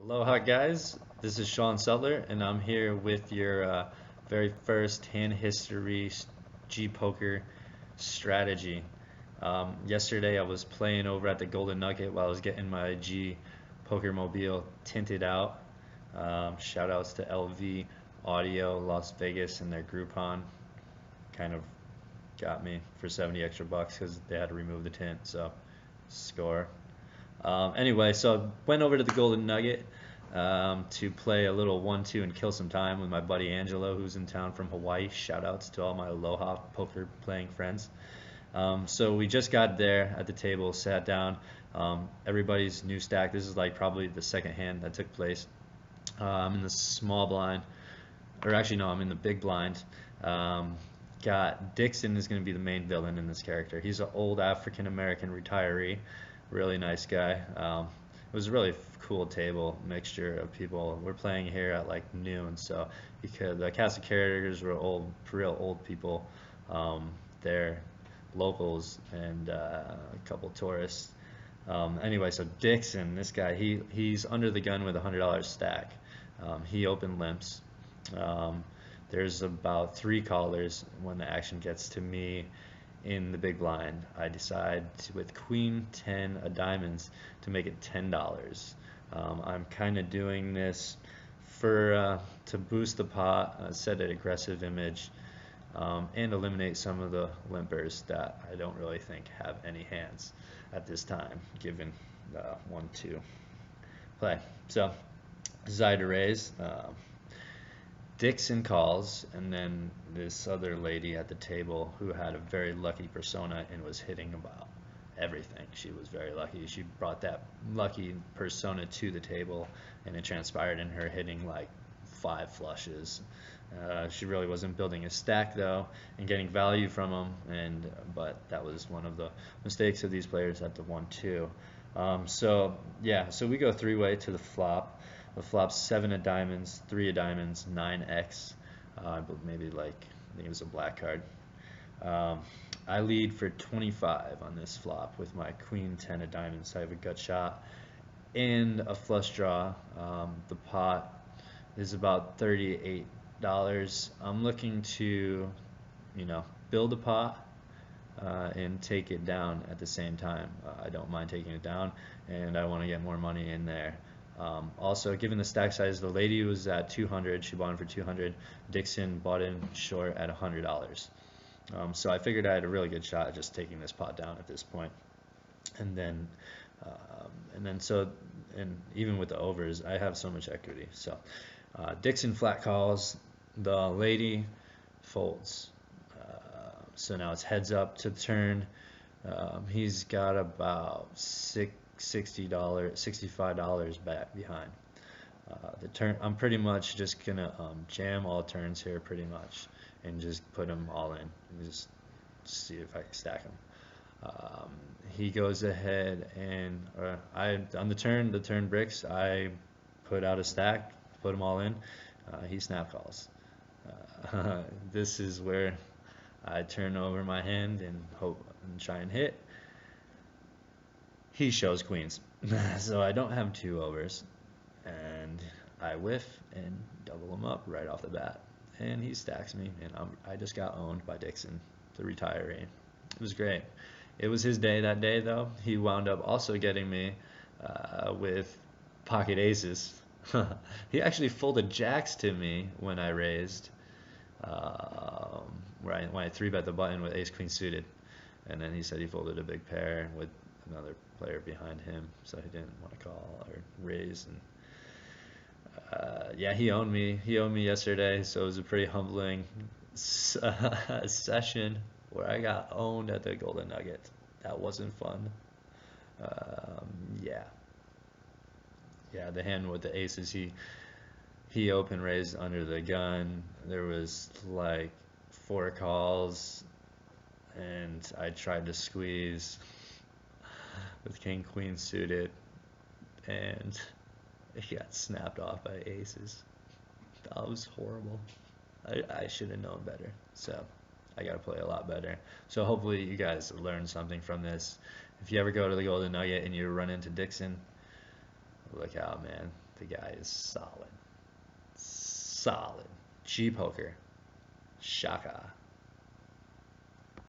Aloha guys, this is Shaun Suller and I'm here with your very first hand history Gpoker strategy. Yesterday I was playing over at the Golden Nugget while I was getting my G Poker Mobile tinted out. Shout outs to LV Audio Las Vegas and their Groupon. Kind of got me for 70 extra bucks because they had to remove the tint, so score. Anyway, so I went over to the Golden Nugget to play a little 1-2 and kill some time with my buddy Angelo, who's in town from Hawaii. Shout outs to all my Aloha poker playing friends. So we just got there at the table, sat down. Everybody's new stack. This is like probably the second hand that took place. I'm in the small blind, or actually no, I'm in the big blind. Got Dixon is going to be the main villain in this character. He's an old African American retiree, really nice guy. It was a really cool table, mixture of people. We're playing here at like noon, so because the cast of characters were old, real old people. They're locals and a couple tourists. Anyway, so Dixon, this guy, he's under the gun with a $100 stack. He opened limps. There's about 3 callers. When the action gets to me in the big blind, I decide with Queen 10 of diamonds to make it $10. I'm kind of doing this for to boost the pot, set an aggressive image, and eliminate some of the limpers that I don't really think have any hands at this time, given the 1-2 play. So decide to raise. Dixon calls, and then this other lady at the table who had a very lucky persona and was hitting about everything. She was very lucky. She brought that lucky persona to the table, and it transpired in her hitting like 5 flushes. She really wasn't building a stack though and getting value from them, but that was one of the mistakes of these players at the 1-2. So we go 3-way to the flop. The flop's 7 of diamonds, 3 of diamonds, 9x. But maybe like I think it was a black card. I lead for 25 on this flop with my Queen 10 of diamonds. So I have a gut shot and a flush draw. The pot is about $38. I'm looking to, build a pot and take it down at the same time. I don't mind taking it down, and I want to get more money in there. Also, given the stack size, the lady was at 200. She bought in for 200. Dixon bought in short at $100. So I figured I had a really good shot at just taking this pot down at this point. And then even with the overs, I have so much equity. So Dixon flat calls. The lady folds. So now it's heads up to the turn. He's got about $65 back behind. The turn, I'm pretty much just gonna jam all turns here pretty much and just put them all in and just see if I can stack them. He goes ahead and on the turn bricks, I put out a stack, put them all in. He snap calls. This is where I turn over my hand and hope and try and hit. He shows queens, so I don't have 2 overs, and I whiff and double him up right off the bat, and he stacks me, and I just got owned by Dixon, the retiree. It was great. It was his day that day, though. He wound up also getting me with pocket aces. He actually folded jacks to me when I raised, when I 3-bet the button with ace queen suited, and then he said he folded a big pair with another player behind him, so he didn't want to call or raise. And yeah, he owned me yesterday, so it was a pretty humbling session where I got owned at the Golden Nugget. That wasn't fun. Yeah, the hand with the aces, he open raised under the gun. There was like 4 calls, and I tried to squeeze with king queen suited, and he got snapped off by aces. That was horrible. I should have known better, so I gotta play a lot better. So hopefully you guys learned something from this. If you ever go to the Golden Nugget and you run into Dixon, Look out, man. The guy is solid. Solid. Gpoker. Shaka.